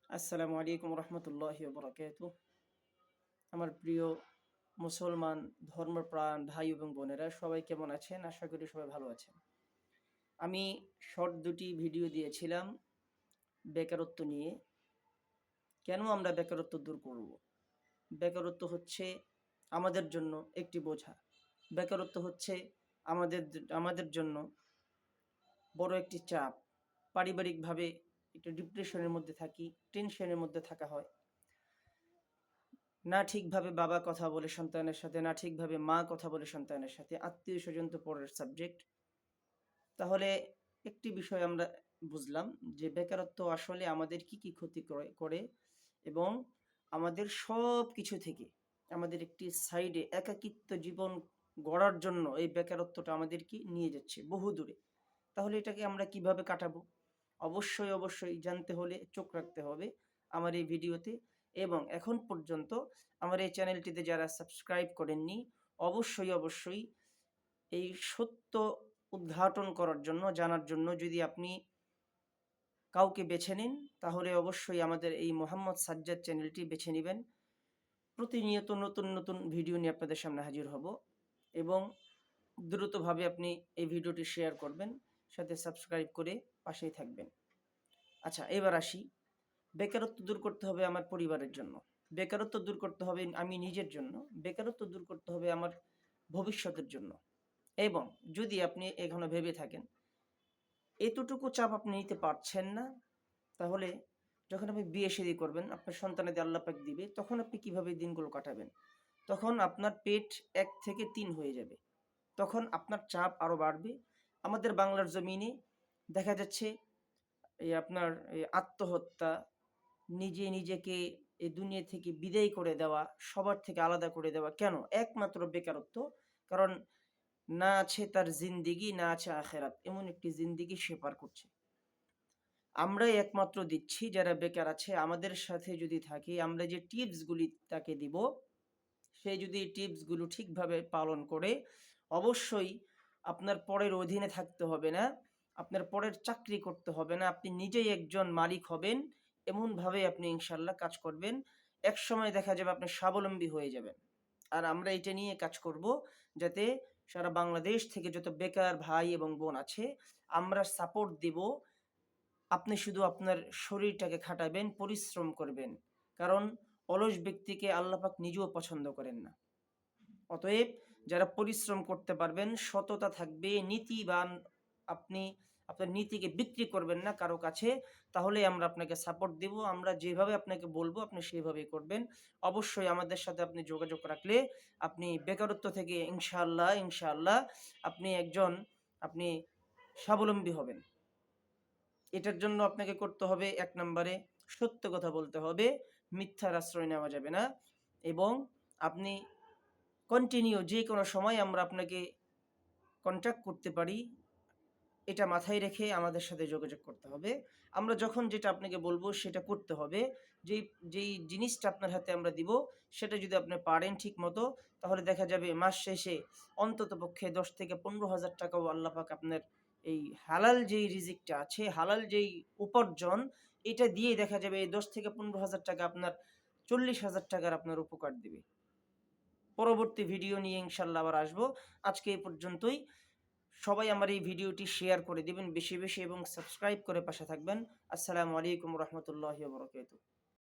আসসালামু আলাইকুম রহমতুল্লাহি ওয়া আমার প্রিয় মুসলমান ধর্মপ্রাণ ভাই এবং বোনেরা সবাই কেমন আছেন? আশা করি সবাই ভালো আছেন। আমি শর্ট দুটি ভিডিও দিয়েছিলাম বেকারত্ব নিয়ে। কেন আমরা বেকারত্ব দূর করব? বেকারত্ব হচ্ছে আমাদের জন্য একটি বোঝা। বেকারত্ব হচ্ছে আমাদের আমাদের জন্য বড় একটি চাপ। পারিবারিকভাবে একটু ডিপ্রেশনের মধ্যে থাকি, টেনশনের মধ্যে থাকা হয়। না ঠিকভাবে বাবা কথা বলে সন্তানের সাথে, না ঠিকভাবে মা কথা বলে সন্তানের সাথে, আত্মীয় স্বজন তো পরের সাবজেক্ট। তাহলে একটি বিষয় আমরা বুঝলাম যে বেকারত্ব আসলে আমাদের কি কি ক্ষতি করে এবং আমাদের সব কিছু থেকে আমাদের একটি সাইডে একাকিত্ব জীবন গড়ার জন্য এই বেকারত্বটা আমাদেরকে নিয়ে যাচ্ছে বহু দূরে। তাহলে এটাকে আমরা কিভাবে কাটাবো? অবশ্যই জানতে হলে চোখ রাখতে হবে আমার এই ভিডিওতে। এবং এখন পর্যন্ত আমার এই চ্যানেলটিতে যারা সাবস্ক্রাইব করেননি, অবশ্যই এই সত্য উদ্ঘাটন করার জন্য, জানার জন্য যদি আপনি কাউকে বেছে নিন, তাহলে অবশ্যই আমাদের এই মোহাম্মদ সাজ্জাদ চ্যানেলটি বেছে নেবেন। প্রতিনিয়ত নতুন ভিডিও নিয়ে আপনাদের সামনে হাজির হব এবং দ্রুতভাবে আপনি এই ভিডিওটি শেয়ার করবেন, সাথে সাবস্ক্রাইব করে পাশেই থাকবেন। আচ্ছা, এবার আসি। বেকারত্ব দূর করতে হবে আমার পরিবারের জন্য, বেকারত্ব দূর করতে হবে আমি নিজের জন্য, বেকারত্ব দূর করতে হবে আমার ভবিষ্যতের জন্য। এবং যদি আপনি এখনো ভেবে থাকেন এতটুকু চাপ আপনি নিতে পারছেন না, তাহলে যখন আপনি বিয়ে শাদী করবেন, আপনার সন্তানাদি আল্লাহ পাক দিবে, তখন আপনি কিভাবে দিনগুলো কাটাবেন? তখন আপনার পেট 1 থেকে 3 হয়ে যাবে। তখন আপনার চাপ আরো বাড়বে। আমাদের বাংলার জমিনে দেখা যাচ্ছে এই আপনার এই আত্মহত্যা, নিজেকে এই দুনিয়া থেকে বিদায় করে দেওয়া, সবার থেকে আলাদা করে দেওয়া। কেন? একমাত্র বেকারত্ব। কারণ না আছে তার জিন্দেগি, না আছে আখেরাত। এমন একটি জিন্দেগি সে পার করছে। আমরাই একমাত্র দিচ্ছি যারা বেকার আছে। আমাদের সাথে যদি থাকে, আমরা যে টিপসগুলি তাকে দিব, সে যদি এই টিপসগুলো ঠিকভাবে পালন করে, অবশ্যই আপনার পরের অধীনে থাকতে হবে না, আপনার পরের চাকরি করতে হবে না, আপনি নিজেই একজন মালিক হবেন। এমনভাবে আপনি ইনশাল্লাহ কাজ করবেন, একসময় দেখা যাবে আপনি স্বাবলম্বী হয়ে যাবেন। আর আমরা এটা নিয়ে কাজ করব যাতে সারা বাংলাদেশ থেকে যত বেকার ভাই এবং বোন আছে, আমরা সাপোর্ট দিব। আপনি শুধু আপনার শরীরটাকে খাটাবেন, পরিশ্রম করবেন। কারণ অলস ব্যক্তিকে আল্লাহ পাক নিজেও পছন্দ করেন না। অতএব যারা পরিশ্রম করতে পারবেন, সততা থাকবে, নীতিবান, আপনি আপনার নীতিকে বিক্রি করবেন না কারো কাছে, তাহলে আমরা আপনাকে সাপোর্ট দিব। আমরা যেভাবে আপনাকে বলবো আপনি সেভাবেই করবেন। অবশ্যই আমাদের সাথে আপনি যোগাযোগ রাখলে আপনি বেকারত্ব থেকে ইনশাআল্লাহ আপনি স্বাবলম্বী হবেন। এটার জন্য আপনাকে করতে হবে 1 নম্বরে সত্য কথা বলতে হবে, মিথ্যার আশ্রয় নেওয়া যাবে না। এবং আপনি কন্টিনিউ যে কোনো সময় আমরা আপনাকে কন্ট্যাক্ট করতে পারি, এটা মাথায় রেখে আমাদের সাথে যোগাযোগ করতে হবে। আমরা যখন যেটা আপনাকে বলবো সেটা করতে হবে। যেই যেই জিনিসটা আপনার হাতে আমরা দিব, সেটা যদি আপনি পারেন ঠিক মতো, তাহলে দেখা যাবে মাস শেষে অন্ততপক্ষে 10 থেকে 15,000 টাকাও আল্লাহ পাক আপনার এই হালাল যেই রিজিকটা আছে, হালাল যেই উপার্জন, এটা দিয়ে দেখা যাবে এই 10 থেকে 15,000 টাকা আপনার 40,000 টাকার আপনার উপকার দিবে। পরবর্তী ভিডিও নিয়ে ইনশাল্লাহ আবার আসবো। আজকে এই পর্যন্তই। সবাই আমার এই ভিডিওটি শেয়ার করে দিবেন বেশি এবং সাবস্ক্রাইব করে পাশে থাকবেন। আসসালামু আলাইকুম রহমতুল্লাহি ওয়া বারাকাতুহু।